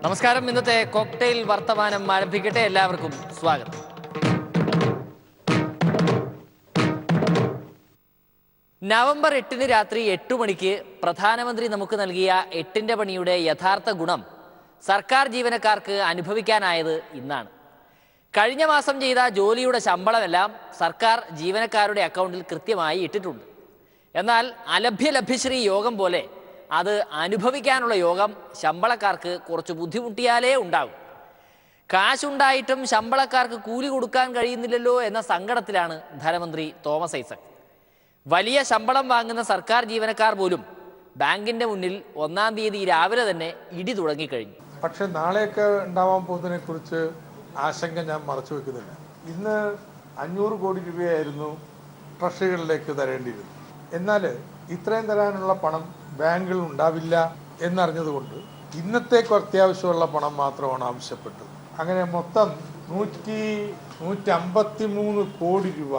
നമസ്കാരം. ഇന്നത്തെ കോക്ടെയിൽ വർത്തമാനം ആരംഭിക്കട്ടെ. എല്ലാവർക്കും സ്വാഗതം. നവംബർ 8 രാത്രി 8 മണിക്ക് പ്രധാനമന്ത്രി നമുക്ക് നൽകിയ 8ന്റെ പണിയുടെ യഥാർത്ഥ ഗുണം സർക്കാർ ജീവനക്കാർക്ക് അനുഭവിക്കാനായത് ഇന്നാണ്. കഴിഞ്ഞ മാസം ചെയ്ത ജോലിയുടെ ശമ്പളമെല്ലാം സർക്കാർ ജീവനക്കാരുടെ അക്കൗണ്ടിൽ കൃത്യമായി ഇട്ടിട്ടുണ്ട്. എന്നാൽ ലഭ്യശ്രീ യോഗം പോലെ അത് അനുഭവിക്കാനുള്ള യോഗം ശമ്പളക്കാർക്ക് കുറച്ച് ബുദ്ധിമുട്ടിയാലേ ഉണ്ടാകും. കാശുണ്ടായിട്ടും ശമ്പളക്കാർക്ക് കൂലി കൊടുക്കാൻ കഴിയുന്നില്ലല്ലോ എന്ന സങ്കടത്തിലാണ് ധനമന്ത്രി തോമസ് ഐസക്. വലിയ ശമ്പളം വാങ്ങുന്ന സർക്കാർ ജീവനക്കാർ പോലും ബാങ്കിന്റെ മുന്നിൽ 1-ാം തീയതി രാവിലെ തന്നെ ഇടി തുടങ്ങിക്കഴിഞ്ഞു. പക്ഷെ നാളെയൊക്കെ ഉണ്ടാവാൻ പോകുന്നതിനെ കുറിച്ച് ആശങ്ക ഞാൻ മറച്ചു വെക്കുന്നില്ല. ഇന്ന് 500 കോടി രൂപയായിരുന്നു ട്രഷറികളിലേക്ക് തരേണ്ടിയിരുന്നത്. എന്നാൽ ഇത്രയും തരാനുള്ള പണം ബാങ്കുകൾ ഉണ്ടാവില്ല എന്നറിഞ്ഞതുകൊണ്ട് ഇന്നത്തേക്ക് അത്യാവശ്യമുള്ള പണം മാത്രമാണ് ആവശ്യപ്പെട്ടത്. അങ്ങനെ മൊത്തം 153 കോടി രൂപ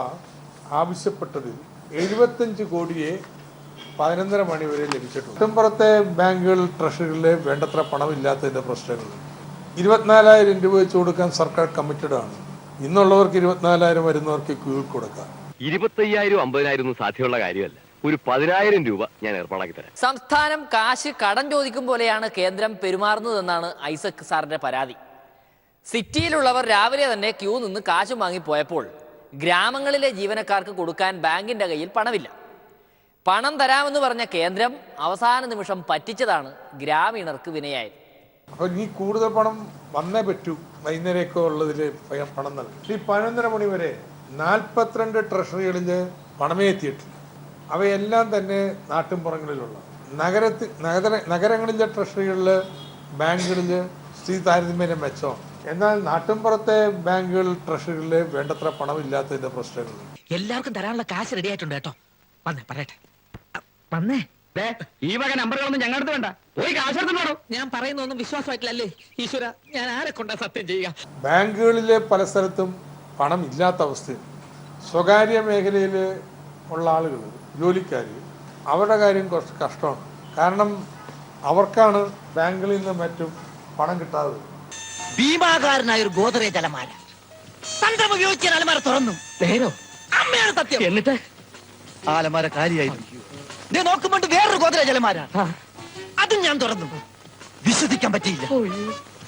ആവശ്യപ്പെട്ടതിൽ 75 കോടിയെ 11:30 മണി വരെ ലഭിച്ചിട്ടുണ്ട്. പുറത്തെ ബാങ്കുകൾ ട്രഷറികളിൽ വേണ്ടത്ര പണമില്ലാത്തതിൻ്റെ പ്രശ്നങ്ങൾ 24,000 രൂപ വെച്ച് കൊടുക്കാൻ സർക്കാർ കമ്മിറ്റഡ് ആണ്. ഇന്നുള്ളവർക്ക് 24,000 വരുന്നവർക്ക് ക്യൂ കൊടുക്കാം. 25,000 50,000 സാധ്യമുള്ള കാര്യമല്ല. ഒരു 10,000 രൂപ ഞാൻ ഏർപ്പാടാക്കി തരാം. സംസ്ഥാനം കാശ് കടം ചോദിക്കും പോലെയാണ് കേന്ദ്രം പെരുമാറുന്നതെന്നാണ് ഐസക് സാറിന്റെ പരാതി. സിറ്റിയിലുള്ളവർ രാവിലെ തന്നെ ക്യൂ നിന്ന് കാശ് വാങ്ങിപ്പോയപ്പോൾ ഗ്രാമങ്ങളിലെ ജീവനക്കാർക്ക് കൊടുക്കാൻ ബാങ്കിന്റെ കയ്യിൽ പണമില്ല. പണം തരാമെന്ന് പറഞ്ഞ കേന്ദ്രം അവസാന നിമിഷം പറ്റിച്ചതാണ് ഗ്രാമീണർക്ക് വിനയായത്. അപ്പോൾ ഇനി കൂടുതൽ പണം വന്നേ പറ്റൂ. വൈകുന്നേരമൊക്കെ ഉള്ളതിൽ പണം നൽകും. ഈ 11:30 മണി വരെ 42 ട്രഷറികളിൽ പണമേ എത്തിയിട്ടില്ല. അവയെല്ലാം തന്നെ നാട്ടിൻപുറങ്ങളിലുള്ള നഗരങ്ങളിലെ ട്രഷറികളിൽ ബാങ്കുകളിൽ സ്ഥിതി താരതമ്യേന മെച്ചമാണ്. എന്നാൽ നാട്ടിൻപുറത്തെ ബാങ്കുകൾ ട്രഷറികളിൽ വേണ്ടത്ര പണമില്ലാത്തതിന്റെ പ്രശ്നങ്ങൾ. എല്ലാവർക്കും തരാനുള്ള കാശ് റെഡി ആയിട്ടുണ്ട് കേട്ടോ. വന്നേ പറയട്ടെ. വന്നേ. ഈ വക നമ്പറുകളൊന്നും ഞങ്ങളുടെ വേണ്ട. പോയി കാശ് എടുത്തിട്ടോ. ഞാൻ പറയുന്നൊന്നും വിശ്വാസമായിട്ടില്ലല്ലേ ഈശ്വര. ഞാൻ ആരെ കൊണ്ടാ സത്യം ചെയ്യുക? ബാങ്കുകളിലെ പല സ്ഥലത്തും പണം ഇല്ലാത്ത അവസ്ഥയിൽ സ്വകാര്യ മേഖലയിൽ ഉള്ള ആളുകൾ, ജോലിക്കാർ, അവരുടെ കാര്യം കുറച്ച് കഷ്ടമാണ്. കാരണം അവർക്കാണ് ബാങ്കുകളിൽ നിന്ന് മറ്റും പണം കിട്ടാതെ. ഭീമാകാരനായ ഒരു ഗോദറേജ് അലമാര തന്ത്രം ഉപയോഗിച്ച് അലമാര തുറന്നു. നേരോ അമ്മയാണ് സത്യം. എന്നിട്ട് ആ അലമാര കാലിയായിരുന്നു. നോക്കുമ്പോൾ വേറൊരു ഗോദറേജ് അലമാര, അതും ഞാൻ തുറന്നു. വിശ്വസിക്കാൻ പറ്റിയില്ല,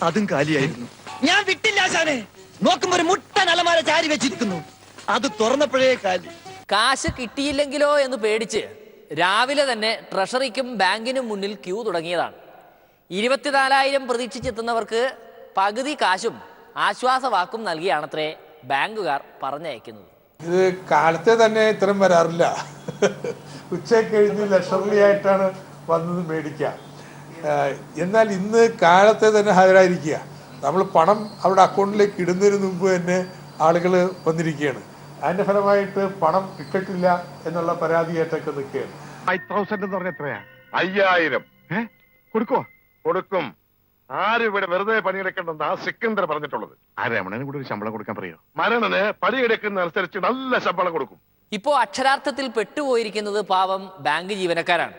അതും കാലിയായിരുന്നു. ഞാൻ വിട്ടില്ല ആശാനെ. നോക്കുമ്പോ ഒരു മുട്ടൻ അലമാര ചാരി വെച്ചിരിക്കുന്നു. അത് തുറന്നപ്പോഴേ കാലി. കാശ് കിട്ടിയില്ലെങ്കിലോ എന്ന് പേടിച്ച് രാവിലെ തന്നെ ട്രഷറിക്കും ബാങ്കിനും മുന്നിൽ ക്യൂ തുടങ്ങിയതാണ്. 24,000 പ്രതീക്ഷിച്ചെത്തുന്നവർക്ക് പകുതി കാശും ആശ്വാസവാക്കും നൽകിയാണത്രേ ബാങ്കുകാർ പറഞ്ഞയക്കുന്നത്. ഇത് കാലത്തെ തന്നെ ഇത്തരം വരാറില്ല. ഉച്ചയ്ക്ക് കഴിഞ്ഞ് ലക്ഷറി ആയിട്ടാണ് വന്നത് മേടിക്കുക. എന്നാൽ ഇന്ന് കാലത്തെ തന്നെ ഹാജരായിരിക്കുക. നമ്മൾ പണം അവരുടെ അക്കൗണ്ടിലേക്ക് ഇടുന്നതിന് മുമ്പ് തന്നെ ആളുകൾ വന്നിരിക്കുകയാണ്. അതിന്റെ ഫലമായിട്ട് പണം ഇട്ടിട്ടില്ല എന്നുള്ള പരാതിയായിട്ടൊക്കെ നിൽക്കുകയാണ്. 5,000 എന്ന് പറഞ്ഞ എത്രയാ? 5,000 കൊടുക്കോ? കൊടുക്കും. ആരും ഇവിടെ വെറുതെ പണിയെടുക്കണ്ടെന്ന് ആ സിക്കന്ദർ പറഞ്ഞിട്ടുള്ളത്. ആ രമണന് കൂടെ ഒരു ശമ്പളം കൊടുക്കാൻ പറയോ? മരണന് പണിയെടുക്കുന്ന അനുസരിച്ച് നല്ല ശമ്പളം കൊടുക്കും. ഇപ്പോ അക്ഷരാർത്ഥത്തിൽ പെട്ടുപോയിരിക്കുന്നത് പാവം ബാങ്ക് ജീവനക്കാരാണ്.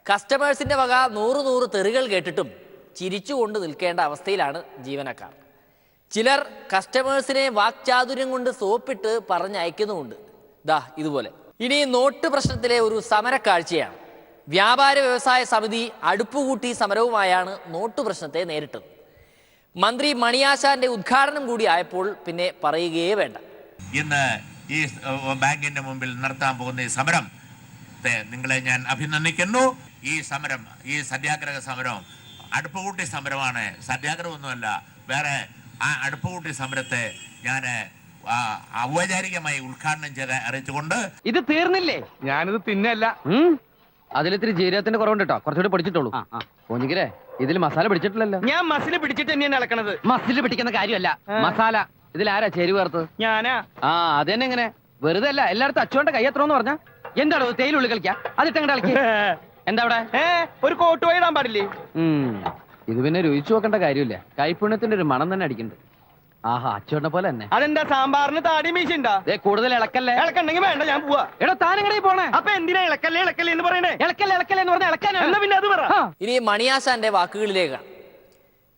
കസ്റ്റമേഴ്സിന്റെ വക 100 തെറികൾ കേട്ടിട്ടും ചിരിച്ചുകൊണ്ട് നിൽക്കേണ്ട അവസ്ഥയിലാണ് ജീവനക്കാർ. ചിലർ കസ്റ്റമേഴ്സിനെ വാക്ചാതുര്യം കൊണ്ട് സോപ്പിട്ട് പറഞ്ഞയക്കുന്നുമുണ്ട്. ദാ ഇതുപോലെ. ഇനി നോട്ട് പ്രശ്നത്തിലെ ഒരു സമരക്കാഴ്ചയാണ്. വ്യാപാര വ്യവസായ സമിതി അടുപ്പുകൂട്ടി സമരവുമായാണ് നോട്ട് പ്രശ്നത്തെ നേരിട്ടത്. മന്ത്രി മണിയാശാന്റെ ഉദ്ഘാടനം കൂടി ആയപ്പോൾ പിന്നെ പറയുകയേ വേണ്ട. ഇന്ന് ഈ ബാങ്കിന്റെ മുമ്പിൽ നടത്താൻ പോകുന്ന ഈ സമരം നിങ്ങളെ ഞാൻ അഭിനന്ദിക്കുന്നു. ഈ സമരം, ഈ സത്യാഗ്രഹ സമരം അടുപ്പുകൂട്ടി സമരമാണ്, സത്യാഗ്രഹമൊന്നുമല്ല. വേറെ ആ അടുപ്പുകൂട്ടി സമരത്തെ ഞാൻ ഔപചാരികമായി ഉദ്ഘാടനം ചെയ്ത് അറിയിച്ചുകൊണ്ട്. ഇത് തീർന്നില്ലേ? ഞാനിത് തിന്നല്ല. അതിലിത്തിരി ജീരകത്തിന്റെ കുറവുണ്ട് കേട്ടോ. കുറച്ചുകൂടി പിടിച്ചിട്ടുള്ളൂ. പോഞ്ഞിക്കരെ ഇതിൽ മസാല പിടിച്ചിട്ടില്ലല്ലോ. ഞാൻ മസിൽ പിടിച്ചിട്ട് തന്നെയാണ് ഇളക്കണത്. മസിൽ പിടിക്കുന്ന കാര്യമല്ല, മസാല. ഇതിലാരാ ചേരി വേർത്തത്? ഞാനാ. അത് തന്നെ. എങ്ങനെ വെറുതെ അല്ല, എല്ലായിടത്തും അച്ചുകൊണ്ട് കൈ എത്രോന്ന് പറഞ്ഞാ എന്താണോ തേയിലുള്ളിൽ കളിക്കാ? അതിട്ടങ്ങടെ കളിക്ക. എന്താ അവിടെ ഒരു കോട്ട് പോയി ഇടാൻ പാടില്ലേ? ഇത് പിന്നെ രുചിച്ചു നോക്കേണ്ട കാര്യമില്ല. കൈപ്പുണ്യത്തിന്റെ ഒരു മണം തന്നെ അടിക്കുന്നുണ്ട്. ആഹാ, അച്ചോണ്ട പോലെ തന്നെ. അതെന്താ സാമ്പാറിന് താടി മീശുണ്ടാ? കൂടുതൽ ഇളക്കല്ലേ. ഇളക്കണ്ടെങ്കിൽ വേണ്ട, ഞാൻ പോവാ. എടോ താനെങ്ങനെ പോണേ? അപ്പൊ എന്തിനാ ഇളക്കല്ലേ ഇളക്കല്ലേ എന്ന് പറയണേ? ഇളക്കല്ലേ ഇളക്കല്ലേ എന്ന് പറഞ്ഞാൽ ഇളക്കാനാ. പിന്നെ അത് പറ. ഇനി മണിയാശാന്റെ വാക്കുകളിലേക്കാണ്.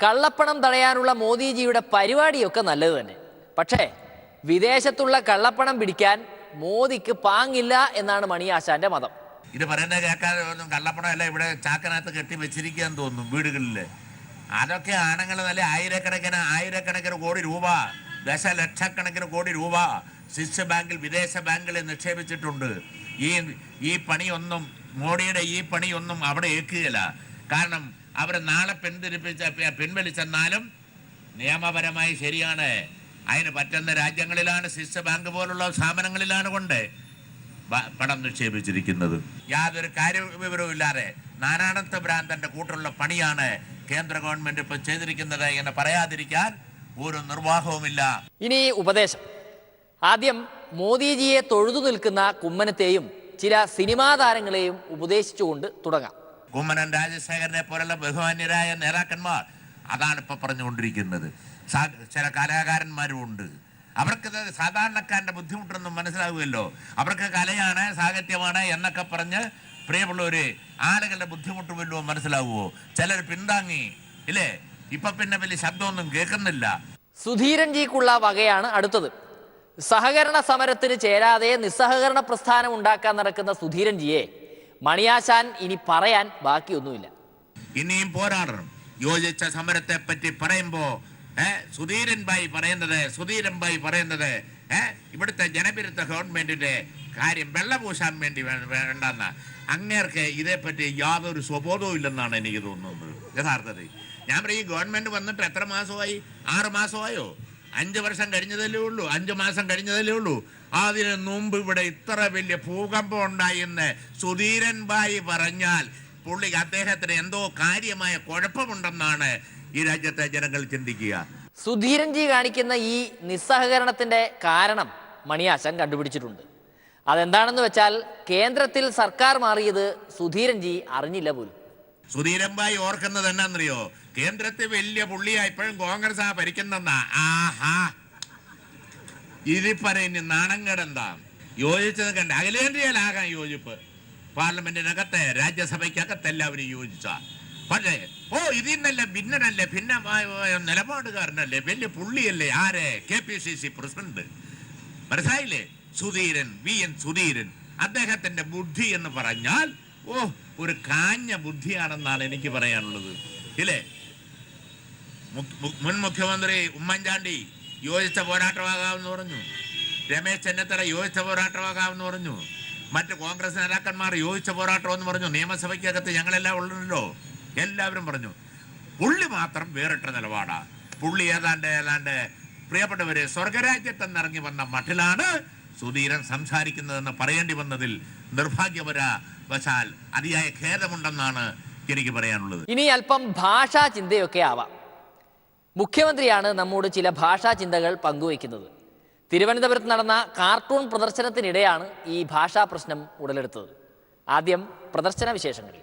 കള്ളപ്പണം തടയാനുള്ള മോദിജിയുടെ പരിപാടിയൊക്കെ നല്ലത് തന്നെ. പക്ഷേ വിദേശത്തുള്ള കള്ളപ്പണം പിടിക്കാൻ മോദിക്ക് പാങ്ങില്ല എന്നാണ് മണിയാശാന്റെ മതം. ഇത് പറയുന്നത് കേൾക്കാതെ ഒന്നും കള്ളപ്പണം അല്ല ഇവിടെ ചാക്കനകത്ത് കെട്ടി വെച്ചിരിക്കുകയെന്ന് തോന്നുന്നു വീടുകളിൽ. അതൊക്കെ ആണുങ്ങൾ നല്ല ആയിരക്കണക്കിന് കോടി രൂപ, ദശലക്ഷക്കണക്കിന് കോടി രൂപ സ്വിസ് ബാങ്കിൽ, വിദേശ ബാങ്കിൽ നിക്ഷേപിച്ചിട്ടുണ്ട്. ഈ പണിയൊന്നും മോഡിയുടെ ഈ പണിയൊന്നും അവിടെ ഏൽക്കുകയില്ല. കാരണം അവർ നാളെ പിൻവലിച്ചെന്നാലും നിയമപരമായി ശരിയാണ്. അതിന് പറ്റുന്ന രാജ്യങ്ങളിലാണ്, സ്വിസ് ബാങ്ക് പോലുള്ള സ്ഥാപനങ്ങളിലാണ് കൊണ്ട് പണം നിക്ഷേപിച്ചിരിക്കുന്നത്. യാതൊരു കാര്യവിവരവും ഇല്ലാതെ നാരായണത്വ ഭ്രാന്തന്റെ കൂട്ടുള്ള പണിയാണ് കേന്ദ്ര ഗവൺമെന്റ് ഇപ്പൊ ചെയ്തിരിക്കുന്നത് എന്ന് പറയാതിരിക്കാൻ ഒരു നിർവാഹവുമില്ല. ഇനി ഉപദേശം. ആദ്യം മോദിജിയെ തൊഴുതു നിൽക്കുന്ന കുമ്മനത്തെയും ചില സിനിമാ താരങ്ങളെയും ഉപദേശിച്ചുകൊണ്ട് തുടങ്ങാം. കുമ്മനം രാജശേഖരനെ പോലുള്ള ബഹുമാന്യരായ നേതാക്കന്മാർ അതാണ് ഇപ്പൊ പറഞ്ഞുകൊണ്ടിരിക്കുന്നത്. ചില കലാകാരന്മാരും ഉണ്ട്. അവർക്ക് സാധാരണക്കാരന്റെ ബുദ്ധിമുട്ടൊന്നും മനസ്സിലാകുമല്ലോ. അവർക്ക് കലയാണ്, സാഹിത്യമാണ് എന്നൊക്കെ പറഞ്ഞ് പ്രിയമുള്ളവര് ആളുകളുടെ ബുദ്ധിമുട്ട് വല്ലതും മനസ്സിലാവുമോ? ചിലർ പിന്താങ്ങി ഇല്ലേ? ഇപ്പൊ പിന്നെ വലിയ ശബ്ദമൊന്നും കേൾക്കുന്നില്ല. സുധീരൻജിക്കുള്ള വകയാണ് അടുത്തത്. സഹകരണ സമരത്തിന് ചേരാതെ നിസ്സഹകരണ പ്രസ്ഥാനം ഉണ്ടാക്കാൻ നടക്കുന്ന സുധീരൻജിയെ മണിയാശാൻ ഇനി പറയാൻ ബാക്കിയൊന്നുമില്ല. ഇനിയും പോരാടണം. യോജിച്ച സമരത്തെ പറ്റി പറയുമ്പോ സുധീരൻ ഭായി പറയുന്നത് ഇവിടുത്തെ ജനവിരുദ്ധ ഗവൺമെന്റിന്റെ കാര്യം വെള്ളപൂശാൻ വേണ്ടി വേണ്ടെന്ന അങ്ങേർക്ക് ഇതേപ്പറ്റി യാതൊരു സ്വബോധവും ഇല്ലെന്നാണ് എനിക്ക് തോന്നുന്നത്. യഥാർത്ഥത്തിൽ ഞാൻ പറയും, ഈ ഗവൺമെന്റ് വന്നിട്ട് എത്ര മാസമായി? 6 മാസമായോ? 5 വർഷം കഴിഞ്ഞതല്ലേ ഉള്ളൂ, 5 മാസം കഴിഞ്ഞതല്ലേ ഉള്ളൂ. അതിന് മുമ്പ് ഇവിടെ ഇത്ര വലിയ ഭൂകമ്പം ഉണ്ടായെന്ന് സുധീരൻ ഭായി പറഞ്ഞാൽ അദ്ദേഹത്തിന് എന്തോ കാര്യമായ കുഴപ്പമുണ്ടെന്നാണ് ഈ രാജ്യത്തെ ജനങ്ങൾ ചിന്തിക്കുക. സുധീരൻജി കാണിക്കുന്ന ഈ നിസ്സഹകരണത്തിന്റെ കാരണം മണിയാശാൻ കണ്ടുപിടിച്ചിട്ടുണ്ട്. അതെന്താണെന്ന് വെച്ചാൽ കേന്ദ്രത്തിൽ സർക്കാർ മാറിയത് സുധീരൻജി അറിഞ്ഞില്ല പോലും. സുധീരൻ ഭായി ഓർക്കുന്നത് എന്നാന്നറിയോ? കേന്ദ്രത്തിൽ വലിയ പുള്ളിയായപ്പോഴും കോൺഗ്രസ് ഭരിക്കുന്നെന്നാ. ആഹാ, ഇത് പറയുന്ന നാണങ്ങടെന്താ? യോജിച്ചത് കണ്ട അഖിലേന്ത്യയിലാകാൻ യോജിപ്പ്. പാർലമെന്റിനകത്തെ രാജ്യസഭയ്ക്കകത്ത് എല്ലാവരും യോജിച്ച. പക്ഷേ ഇതിന്നല്ല ഭിന്നനല്ലേ, ഭിന്നമായ നിലപാടുകാരനല്ലേ, വലിയ പുള്ളിയല്ലേ? ആരെ? KPCC president. മനസ്സിലായില്ലേ? സുധീരൻ, VN സുധീരൻ. അദ്ദേഹത്തിന്റെ ബുദ്ധി എന്ന് പറഞ്ഞാൽ ഒരു കാഞ്ഞ ബുദ്ധിയാണെന്നാണ് എനിക്ക് പറയാനുള്ളത്. ഇല്ലേ? മുൻ മുഖ്യമന്ത്രി ഉമ്മൻചാണ്ടി യോജിച്ച പോരാട്ടമാകാമെന്ന് പറഞ്ഞു. രമേശ് ചെന്നിത്തല യോജിച്ച പോരാട്ടമാകാമെന്ന് പറഞ്ഞു. മറ്റ് കോൺഗ്രസ് നേതാക്കന്മാർ യോജിച്ച പോരാട്ടമെന്ന് പറഞ്ഞു. നിയമസഭയ്ക്കകത്ത് ഞങ്ങളെല്ലാം ഉള്ളല്ലോ, എല്ലാവരും പറഞ്ഞു. പുള്ളി മാത്രം വേറിട്ട നിലപാടാ. പുള്ളി ഏതാണ്ട് പ്രിയപ്പെട്ടവരെ സ്വർഗരാജ്യത്തെന്നിറങ്ങി വന്ന മട്ടിലാണ് സുധീരൻ സംസാരിക്കുന്നതെന്ന് പറയേണ്ടി വന്നതിൽ നിർഭാഗ്യപരവശാൽ അതിയായ ഖേദമുണ്ടെന്നാണ് എനിക്ക് പറയാനുള്ളത്. ഇനി അല്പം ഭാഷാ ചിന്തയൊക്കെ ആവാം. മുഖ്യമന്ത്രിയാണ് നമ്മോട് ചില ഭാഷാ ചിന്തകൾ പങ്കുവയ്ക്കുന്നത്. തിരുവനന്തപുരത്ത് നടന്ന കാർട്ടൂൺ പ്രദർശനത്തിനിടെയാണ് ഈ ഭാഷാ പ്രശ്നം ഉടലെടുത്തത്. ആദ്യം പ്രദർശന വിശേഷങ്ങൾ.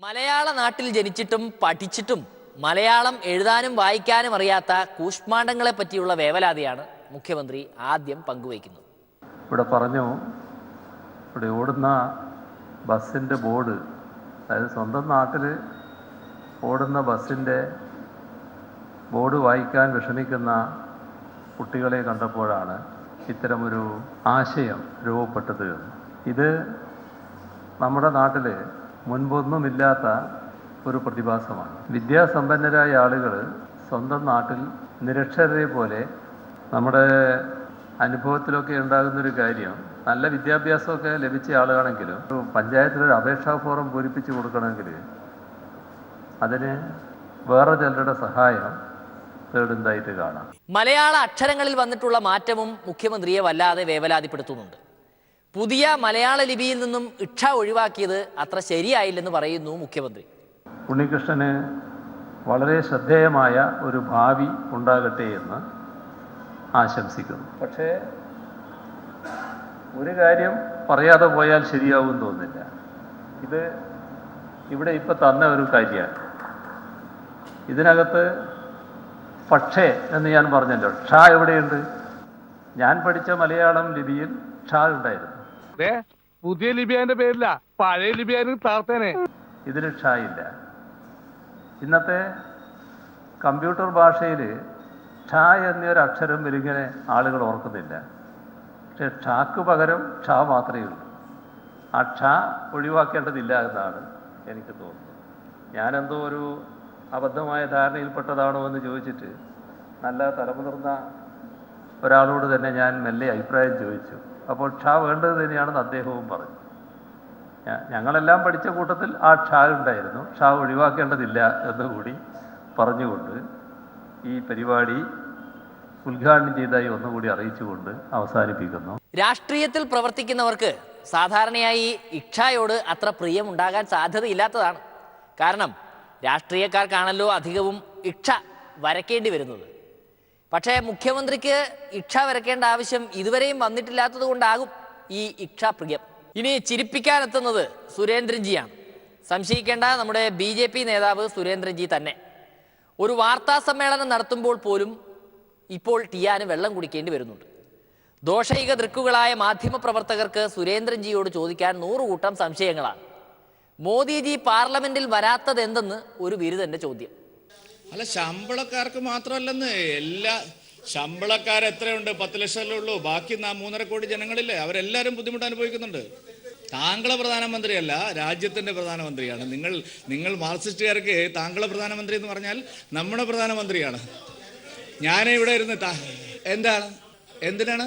മലയാള നാട്ടിൽ ജനിച്ചിട്ടും പഠിച്ചിട്ടും മലയാളം എഴുതാനും വായിക്കാനും അറിയാത്ത കൂഷ്മാണ്ഡങ്ങളെ പറ്റിയുള്ള വേവലാതിയാണ് മുഖ്യമന്ത്രി ആദ്യം പങ്കുവയ്ക്കുന്നത്. ഇവിടെ പറഞ്ഞു, ഇവിടെ ഓടുന്ന ബസ്സിൻ്റെ ബോർഡ്, അതായത് സ്വന്തം നാട്ടിൽ ഓടുന്ന ബസ്സിൻ്റെ ബോർഡ് വായിക്കാൻ വിഷമിക്കുന്ന കുട്ടികളെ കണ്ടപ്പോഴാണ് ഇത്തരമൊരു ആശയം രൂപപ്പെട്ടത്. ഇത് നമ്മുടെ നാട്ടിൽ മുൻപൊന്നുമില്ലാത്ത ഒരു പ്രതിഭാസമാണ്. വിദ്യാസമ്പന്നരായ ആളുകൾ സ്വന്തം നാട്ടിൽ നിരക്ഷരരെ പോലെ, നമ്മുടെ അനുഭവത്തിലൊക്കെ ഉണ്ടാകുന്നൊരു കാര്യം, നല്ല വിദ്യാഭ്യാസമൊക്കെ ലഭിച്ച ആളുകളാണെങ്കിലും ഒരു പഞ്ചായത്തിലൊരു അപേക്ഷാ ഫോറം പൂരിപ്പിച്ച് കൊടുക്കണമെങ്കിൽ അതിന് വേറെ ചിലരുടെ സഹായം തേടുന്നതായിട്ട് കാണാം. മലയാള അക്ഷരങ്ങളിൽ വന്നിട്ടുള്ള മാറ്റവും മുഖ്യമന്ത്രിയെ വല്ലാതെ വേവലാതിപ്പെടുത്തുന്നുണ്ട്. പുതിയ മലയാള ലിപിയിൽ നിന്നും ഇക്ഷ ഒഴിവാക്കിയത് അത്ര ശരിയായില്ലെന്ന് പറയുന്നു മുഖ്യമന്ത്രി. ഉണ്ണികൃഷ്ണന് വളരെ ശ്രദ്ധേയമായ ഒരു ഭാവി ഉണ്ടാകട്ടെ എന്ന് ആശംസിക്കുന്നു. പക്ഷേ ഒരു കാര്യം പറയാതെ പോയാൽ ശരിയാവും തോന്നില്ല. ഇത് ഇവിടെ ഇപ്പം തന്ന ഒരു കാര്യമാണ്. ഇതിനകത്ത് പക്ഷേ എന്ന് ഞാൻ പറഞ്ഞല്ലോ, ക്ഷ എവിടെയുണ്ട്? ഞാൻ പഠിച്ച മലയാളം ലിപിയിൽ ക്ഷ ഉണ്ടായിരുന്നു. പുതിയ ലിപിയാന്റെ പേരില്ല, പഴയ ലിപിയാനും താർത്തേനെ. ഇതിന് ക്ഷ ഇല്ല. ഇന്നത്തെ കമ്പ്യൂട്ടർ ഭാഷയിൽ ക്ഷ എന്നൊരു അക്ഷരം ഇങ്ങനെ ആളുകൾ ഓർക്കുന്നില്ല. പക്ഷെ ക്ഷക്ക് പകരം ക്ഷ മാത്രമേ ഉള്ളൂ. ആ ക്ഷ ഒഴിവാക്കേണ്ടതില്ല എന്നാണ് എനിക്ക് തോന്നുന്നത്. ഞാനെന്തോ ഒരു അബദ്ധമായ ധാരണയിൽപ്പെട്ടതാണോ എന്ന് ചോദിച്ചിട്ട് നല്ല തലമുതിർന്ന ഒരാളോട് തന്നെ ഞാൻ മെല്ലെ അഭിപ്രായം ചോദിച്ചു. അപ്പോൾ ക്ഷ വേണ്ടത് തന്നെയാണെന്ന് അദ്ദേഹവും പറഞ്ഞു. ഞങ്ങളെല്ലാം പഠിച്ച കൂട്ടത്തിൽ ആ ക്ഷ ഉണ്ടായിരുന്നു. ക്ഷ ഒഴിവാക്കേണ്ടതില്ല എന്നുകൂടി പറഞ്ഞുകൊണ്ട് ഈ പരിപാടി ഉദ്ഘാടനം ചെയ്തതായി ഒന്നുകൂടി അറിയിച്ചുകൊണ്ട് അവസാനിപ്പിക്കുന്നു. രാഷ്ട്രീയത്തിൽ പ്രവർത്തിക്കുന്നവർക്ക് സാധാരണയായി ഇച്ഛയോട് അത്ര പ്രിയമുണ്ടാകാൻ സാധ്യതയില്ലാത്തതാണ്. കാരണം രാഷ്ട്രീയക്കാർക്കാണല്ലോ അധികവും ഇച്ഛ വരയ്ക്കേണ്ടി വരുന്നത്. പക്ഷേ മുഖ്യമന്ത്രിക്ക് ഇച്ഛ വരയ്ക്കേണ്ട ആവശ്യം ഇതുവരെയും വന്നിട്ടില്ലാത്തത് കൊണ്ടാകും ഈ ഇച്ഛാപ്രിയം. ഇനി ചിരിപ്പിക്കാനെത്തുന്നത് സുരേന്ദ്രൻജിയാണ്. സംശയിക്കേണ്ട, നമ്മുടെ BJP നേതാവ് സുരേന്ദ്രൻജി തന്നെ. ഒരു വാർത്താ സമ്മേളനം നടത്തുമ്പോൾ പോലും ഇപ്പോൾ ടിയാന് വെള്ളം കുടിക്കേണ്ടി വരുന്നുണ്ട്. ദോഷൈക ദൃക്കുകളായ മാധ്യമപ്രവർത്തകർക്ക് സുരേന്ദ്രൻജിയോട് ചോദിക്കാൻ 100 കൂട്ടം സംശയങ്ങളാണ്. മോദിജി പാർലമെന്റിൽ വരാത്തത് എന്തെന്ന് ഒരു ബിരുദന്റെ ചോദ്യം. അല്ല, ശമ്പളക്കാർക്ക് മാത്രമല്ലെന്ന്, എല്ലാ ശമ്പളക്കാർ എത്രയുണ്ട്? 10 ലക്ഷമല്ലേ ഉള്ളൂ. ബാക്കി 3.5 കോടി ജനങ്ങളില്ലേ, അവരെല്ലാവരും ബുദ്ധിമുട്ട് അനുഭവിക്കുന്നുണ്ട്. താങ്കളെ പ്രധാനമന്ത്രിയല്ല, രാജ്യത്തിന്റെ പ്രധാനമന്ത്രിയാണ്. നിങ്ങൾ മാർക്സിസ്റ്റുകാർക്ക് താങ്കളെ പ്രധാനമന്ത്രി എന്ന് പറഞ്ഞാൽ നമ്മുടെ പ്രധാനമന്ത്രിയാണ്. ഞാനിവിടെ ഇരുന്ന് എന്തിനാണ്?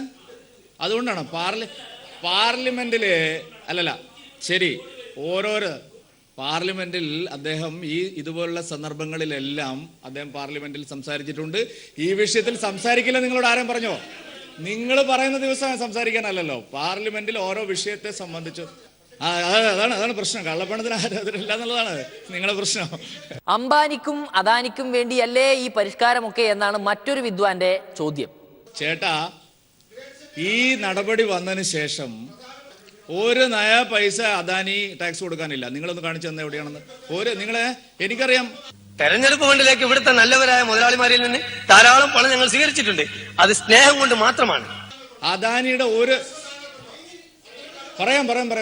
അതുകൊണ്ടാണ് പാർലമെന്റില് അല്ലല്ല ശരി, ഓരോരോ പാർലമെന്റിൽ അദ്ദേഹം ഇതുപോലുള്ള സന്ദർഭങ്ങളിലെല്ലാം അദ്ദേഹം പാർലമെന്റിൽ സംസാരിച്ചിട്ടുണ്ട്. ഈ വിഷയത്തിൽ സംസാരിക്കില്ല നിങ്ങളോട് ആരും പറഞ്ഞോ? നിങ്ങൾ പറയുന്ന ദിവസം സംസാരിക്കാനല്ലല്ലോ, പാർലമെന്റിൽ ഓരോ വിഷയത്തെ സംബന്ധിച്ചു. അതാണ് പ്രശ്നം. കള്ളപ്പണത്തിന് ആരോധനമില്ല എന്നുള്ളതാണ് നിങ്ങളുടെ പ്രശ്നം. അംബാനിക്കും അദാനിക്കും വേണ്ടിയല്ലേ ഈ പരിഷ്കാരമൊക്കെ എന്നാണ് മറ്റൊരു വിദ്വാന്റെ ചോദ്യം. ചേട്ടാ, ഈ നടപടി വന്നതിന് ശേഷം ഒരു നയ പൈസ അദാനി ടാക്സ് കൊടുക്കാനില്ല. നിങ്ങളൊന്ന് കാണിച്ചു തന്നെ എവിടെയാണെന്ന്. എനിക്കറിയാം, തെരഞ്ഞെടുപ്പ് ഫണ്ടിലേക്ക് ഇവിടുത്തെ നല്ലവരായ മുതലാളിമാരിൽ നിന്ന് ധാരാളം പണം ഞങ്ങൾ സ്വീകരിച്ചിട്ടുണ്ട്. അത് സ്നേഹം കൊണ്ട് മാത്രമാണ്. അദാനിയുടെ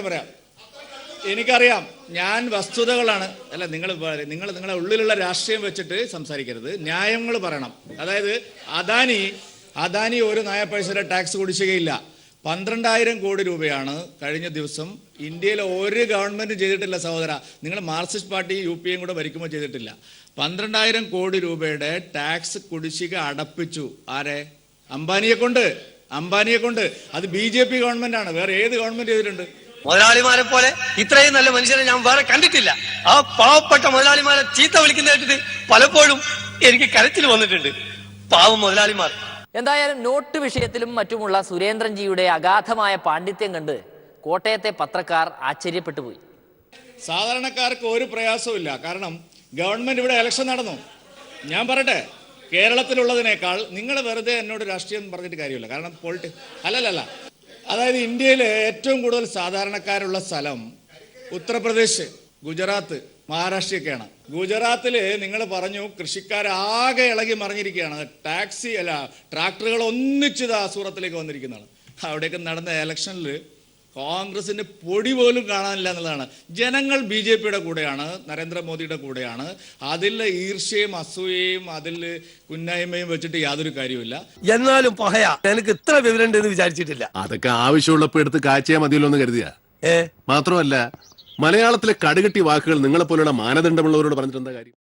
പറയാം എനിക്കറിയാം. ഞാൻ വസ്തുതകളാണ്. അല്ല, നിങ്ങളെ ഉള്ളിലുള്ള രാഷ്ട്രീയം വെച്ചിട്ട് സംസാരിക്കരുത്, ന്യായങ്ങൾ പറയണം. അതായത് അദാനി ഒരു നയ പൈസയുടെ ടാക്സ് കുടിശ്ശികയില്ല. 12,000 കോടി രൂപയാണ് കഴിഞ്ഞ ദിവസം ഇന്ത്യയിലെ ഒരു ഗവൺമെന്റും ചെയ്തിട്ടില്ല സഹോദര. നിങ്ങൾ മാർക്സിസ്റ്റ് പാർട്ടി UPA കൂടെ ഭരിക്കുമ്പോൾ ചെയ്തിട്ടില്ല. 12,000 കോടി രൂപയുടെ ടാക്സ് കുടിശ്ശിക അടപ്പിച്ചു. ആരെ? അംബാനിയെ കൊണ്ട്. അത് BJP ഗവൺമെന്റ് ആണ്. വേറെ ഏത് ഗവൺമെന്റ് ചെയ്തിട്ടുണ്ട്? മുതലാളിമാരെ പോലെ ഇത്രയും നല്ല മനുഷ്യരെ ഞാൻ വേറെ കണ്ടിട്ടില്ല. ആ പാവപ്പെട്ട മുതലാളിമാരെ ചീത്ത വിളിക്കുന്ന കേട്ടിട്ട് പലപ്പോഴും എനിക്ക് കരച്ചിൽ വന്നിട്ടുണ്ട്. പാവം മുതലാളിമാർ. എന്തായാലും നോട്ട് വിഷയത്തിലും മറ്റുമുള്ള സുരേന്ദ്രൻജിയുടെ അഗാധമായ പാണ്ഡിത്യം കണ്ട് കോട്ടയത്തെ പത്രക്കാർ ആശ്ചര്യപ്പെട്ടുപോയി. സാധാരണക്കാർക്ക് ഒരു പ്രയാസവും. കാരണം ഗവൺമെന്റ് ഇവിടെ ഇലക്ഷൻ നടന്നു. ഞാൻ പറയട്ടെ, കേരളത്തിലുള്ളതിനേക്കാൾ നിങ്ങൾ വെറുതെ എന്നോട് രാഷ്ട്രീയം പറഞ്ഞിട്ട് കാര്യമില്ല. കാരണം അല്ലല്ല, അതായത് ഇന്ത്യയിലെ ഏറ്റവും കൂടുതൽ സാധാരണക്കാരുള്ള സ്ഥലം ഉത്തർപ്രദേശ്, ഗുജറാത്ത്, മഹാരാഷ്ട്രയൊക്കെയാണ്. ഗുജറാത്തിൽ നിങ്ങൾ പറഞ്ഞു കൃഷിക്കാരാകെ ഇളകി മറിഞ്ഞിരിക്കുകയാണ്. ട്രാക്ടറുകൾ ഒന്നിച്ച് സൂറത്തിലേക്ക് വന്നിരിക്കുന്നതാണ്. അവിടെയൊക്കെ നടന്ന ഇലക്ഷനിൽ കോൺഗ്രസിന്റെ പൊടി പോലും കാണാനില്ല എന്നുള്ളതാണ്. ജനങ്ങൾ BJPയുടെ കൂടെയാണ്, നരേന്ദ്രമോദിയുടെ കൂടെയാണ്. അതിൽ ഈർഷ്യയും അസൂയയും അതിൽ കുന്നായ്മയും വെച്ചിട്ട് യാതൊരു കാര്യവുമില്ല. എന്നാലും എനിക്ക് ഇത്ര വിവരം ഉണ്ടെന്ന് വിചാരിച്ചിട്ടില്ല. അതൊക്കെ ആവശ്യമുള്ളപ്പോ എടുത്ത് കാഴ്ചയാ മതിയല്ലോ എന്ന് കരുതിയാ. മാത്രമല്ല, മലയാളത്തിലെ കടുകട്ടി വാക്കുകൾ നിങ്ങളെപ്പോലുള്ള മാനദണ്ഡമുള്ളവരോട് പറഞ്ഞിട്ട് എന്താ കാര്യം?